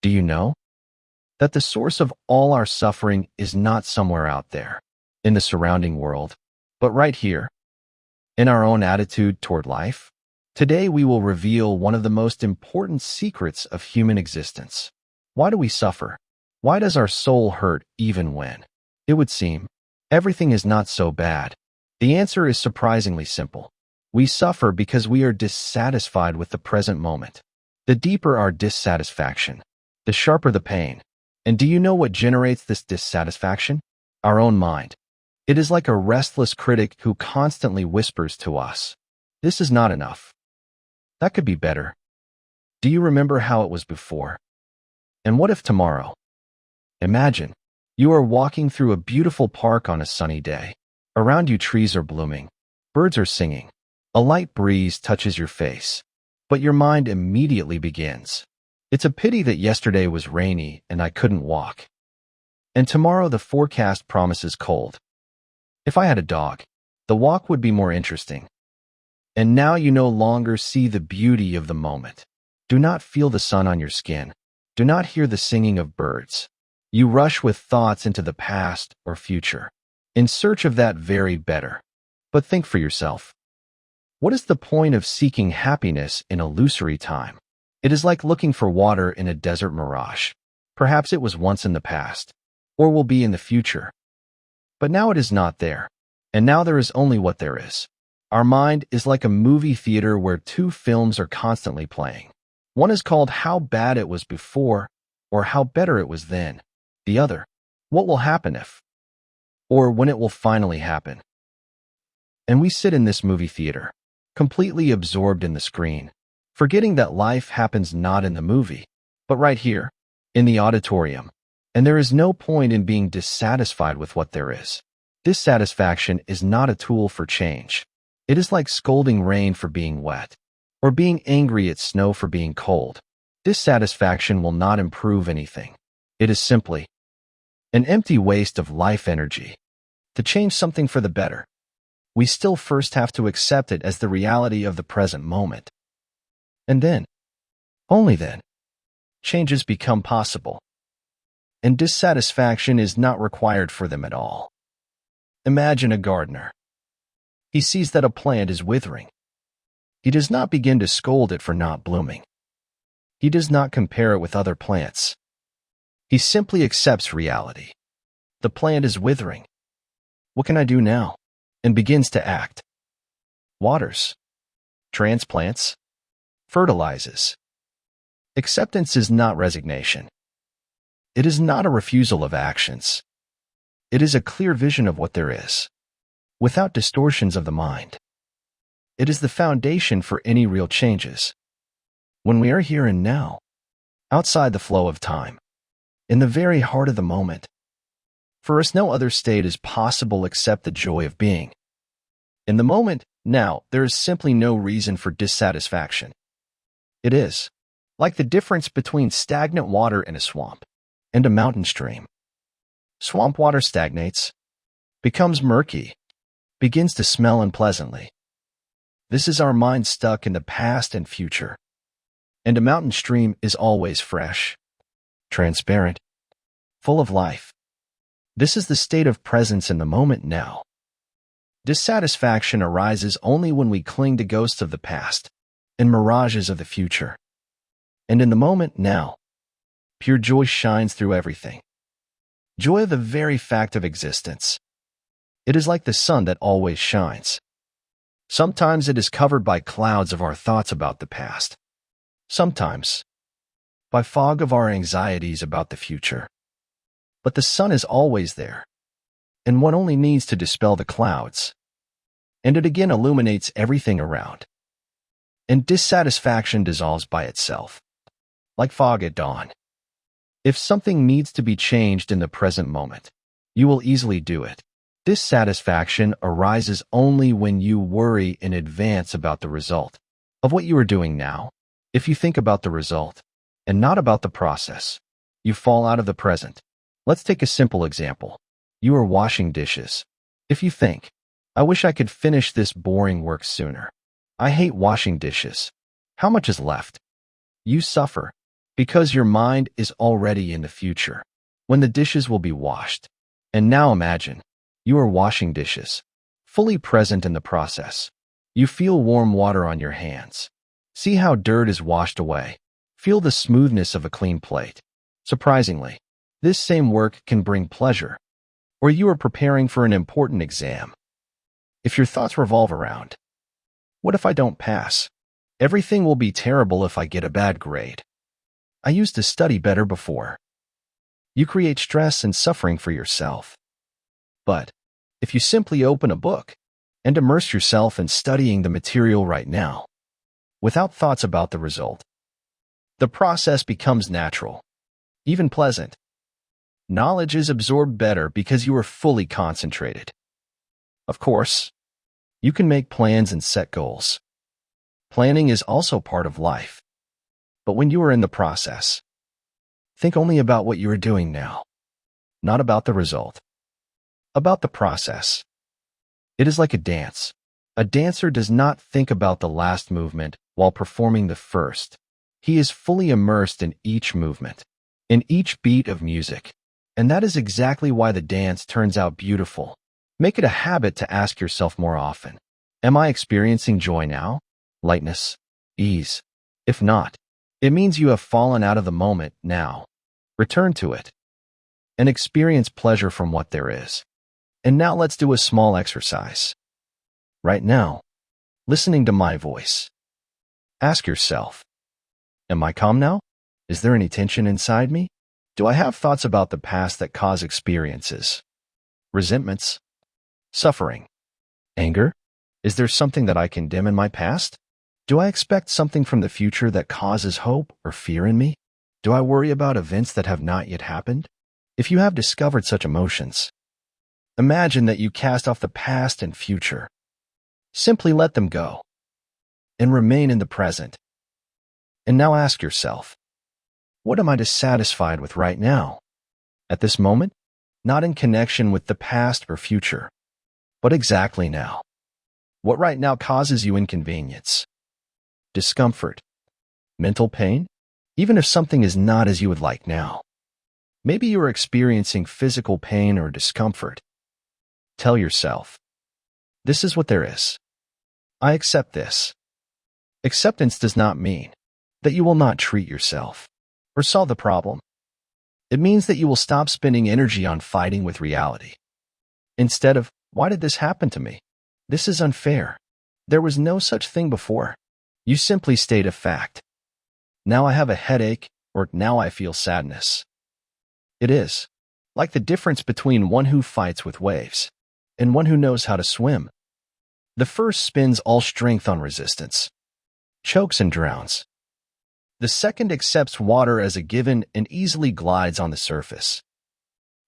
Do you know that the source of all our suffering is not somewhere out there in the surrounding world, but right here in our own attitude toward life? Today we will reveal one of the most important secrets of human existence. Why do we suffer? Why does our soul hurt even when it would seem everything is not so bad? The answer is surprisingly simple. We suffer because we are dissatisfied with the present moment. The deeper our dissatisfaction, the sharper the pain. And do you know what generates this dissatisfaction? Our own mind. It is like a restless critic who constantly whispers to us, "This is not enough. That could be better. Do you remember how it was before? And what if tomorrow?" Imagine you are walking through a beautiful park on a sunny day. Around you, trees are blooming, birds are singing, a light breeze touches your face, but your mind immediately begins, "It's a pity that yesterday was rainy and I couldn't walk. And tomorrow the forecast promises cold. If I had a dog, the walk would be more interesting." And now you no longer see the beauty of the moment. Do not feel the sun on your skin. Do not hear the singing of birds. You rush with thoughts into the past or future, in search of that very better. But think for yourself. What is the point of seeking happiness in illusory time? It is like looking for water in a desert mirage. Perhaps it was once in the past, or will be in the future. But now it is not there, and now there is only what there is. Our mind is like a movie theater where two films are constantly playing. One is called How Bad It Was Before, or How Better It Was Then. The other, What Will Happen If, or When It Will Finally Happen. And we sit in this movie theater, completely absorbed in the screen, forgetting that life happens not in the movie, but right here, in the auditorium. And there is no point in being dissatisfied with what there is. Dissatisfaction is not a tool for change. It is like scolding rain for being wet, or being angry at snow for being cold. Dissatisfaction will not improve anything. It is simply an empty waste of life energy. To change something for the better, we still first have to accept it as the reality of the present moment. And then, only then, changes become possible. And dissatisfaction is not required for them at all. Imagine a gardener. He sees that a plant is withering. He does not begin to scold it for not blooming. He does not compare it with other plants. He simply accepts reality. The plant is withering. What can I do now? And begins to act. Waters. Transplants. Fertilizes. Acceptance is not resignation. It is not a refusal of actions. It is a clear vision of what there is, without distortions of the mind. It is the foundation for any real changes. When we are here and now, outside the flow of time, in the very heart of the moment, for us no other state is possible except the joy of being. In the moment, now, there is simply no reason for dissatisfaction. It is like the difference between stagnant water in a swamp and a mountain stream. Swamp water stagnates, becomes murky, begins to smell unpleasantly. This is our mind stuck in the past and future. And a mountain stream is always fresh, transparent, full of life. This is the state of presence in the moment now. Dissatisfaction arises only when we cling to ghosts of the past and mirages of the future. And in the moment now, pure joy shines through everything. Joy of the very fact of existence. It is like the sun that always shines. Sometimes it is covered by clouds of our thoughts about the past. Sometimes by fog of our anxieties about the future. But the sun is always there, and one only needs to dispel the clouds, and it again illuminates everything around. And dissatisfaction dissolves by itself, like fog at dawn. If something needs to be changed in the present moment, you will easily do it. Dissatisfaction arises only when you worry in advance about the result of what you are doing now. If you think about the result and not about the process, you fall out of the present. Let's take a simple example. You are washing dishes. If you think, "I wish I could finish this boring work sooner. I hate washing dishes. How much is left?" You suffer. because your mind is already in the future, when the dishes will be washed. And now imagine, you are washing dishes, fully present in the process. You feel warm water on your hands. See how dirt is washed away. Feel the smoothness of a clean plate. Surprisingly, this same work can bring pleasure. Or you are preparing for an important exam. If your thoughts revolve around, what if I don't pass? Everything will be terrible if I get a bad grade. I used to study better before. You create stress and suffering for yourself. But if you simply open a book and immerse yourself in studying the material right now, without thoughts about the result, the process becomes natural, even pleasant. Knowledge is absorbed better because you are fully concentrated. Of course, you can make plans and set goals. Planning is also part of life. But when you are in the process, think only about what you are doing now, not about the result, about the process. It is like a dance. A dancer does not think about the last movement while performing the first. He is fully immersed in each movement, in each beat of music. And that is exactly why the dance turns out beautiful. Make it a habit to ask yourself more often, am I experiencing joy now? Lightness? Ease? If not, it means you have fallen out of the moment now. Return to it and experience pleasure from what there is. And now let's do a small exercise. Right now, listening to my voice, ask yourself, am I calm now? Is there any tension inside me? Do I have thoughts about the past that cause experiences? Resentments? Suffering? Anger? Is there something that I condemn in my past? Do I expect something from the future that causes hope or fear in me? Do I worry about events that have not yet happened? If you have discovered such emotions, imagine that you cast off the past and future. Simply let them go and remain in the present. And now ask yourself, what am I dissatisfied with right now? At this moment, not in connection with the past or future, but exactly now. What right now causes you inconvenience, discomfort, mental pain, even if something is not as you would like now? Maybe you are experiencing physical pain or discomfort. Tell yourself, this is what there is. I accept this. Acceptance does not mean that you will not treat yourself or solve the problem. It means that you will stop spending energy on fighting with reality. Instead of, why did this happen to me? This is unfair. There was no such thing before. You simply state a fact. Now I have a headache, or now I feel sadness. It is like the difference between one who fights with waves and one who knows how to swim. The first spends all strength on resistance, chokes and drowns. The second accepts water as a given and easily glides on the surface.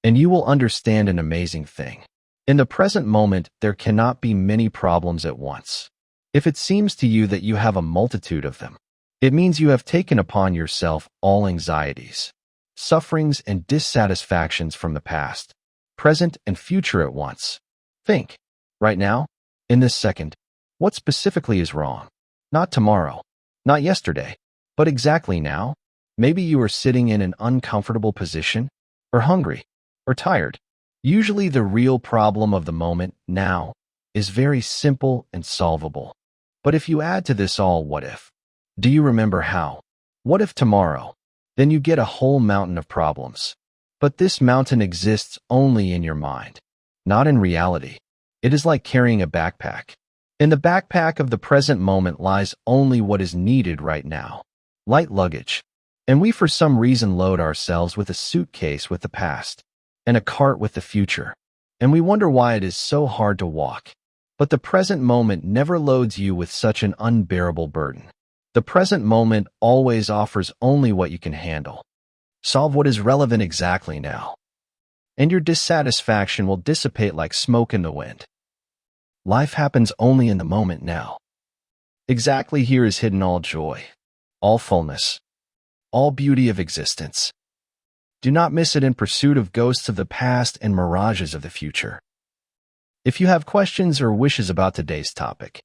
And you will understand an amazing thing. In the present moment, there cannot be many problems at once. If it seems to you that you have a multitude of them, it means you have taken upon yourself all anxieties, sufferings, and dissatisfactions from the past, present, and future at once. Think, right now, in this second, what specifically is wrong? Not tomorrow, not yesterday, but exactly now. Maybe you are sitting in an uncomfortable position, or hungry, or tired. Usually the real problem of the moment, now, is very simple and solvable. But if you add to this all what if, do you remember how? What if tomorrow? Then you get a whole mountain of problems. But this mountain exists only in your mind, not in reality. It is like carrying a backpack. In the backpack of the present moment lies only what is needed right now. Light luggage. And we for some reason load ourselves with a suitcase with the past and a cart with the future. And we wonder why it is so hard to walk. But the present moment never loads you with such an unbearable burden. The present moment always offers only what you can handle. Solve what is relevant exactly now, and your dissatisfaction will dissipate like smoke in the wind. Life happens only in the moment now. Exactly here is hidden all joy, all fullness, all beauty of existence. Do not miss it in pursuit of ghosts of the past and mirages of the future. If you have questions or wishes about today's topic,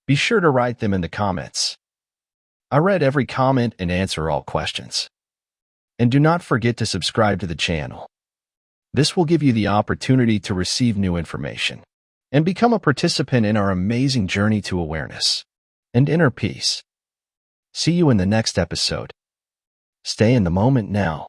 be sure to write them in the comments. I read every comment and answer all questions. And do not forget to subscribe to the channel. This will give you the opportunity to receive new information and become a participant in our amazing journey to awareness and inner peace. See you in the next episode. Stay in the moment now.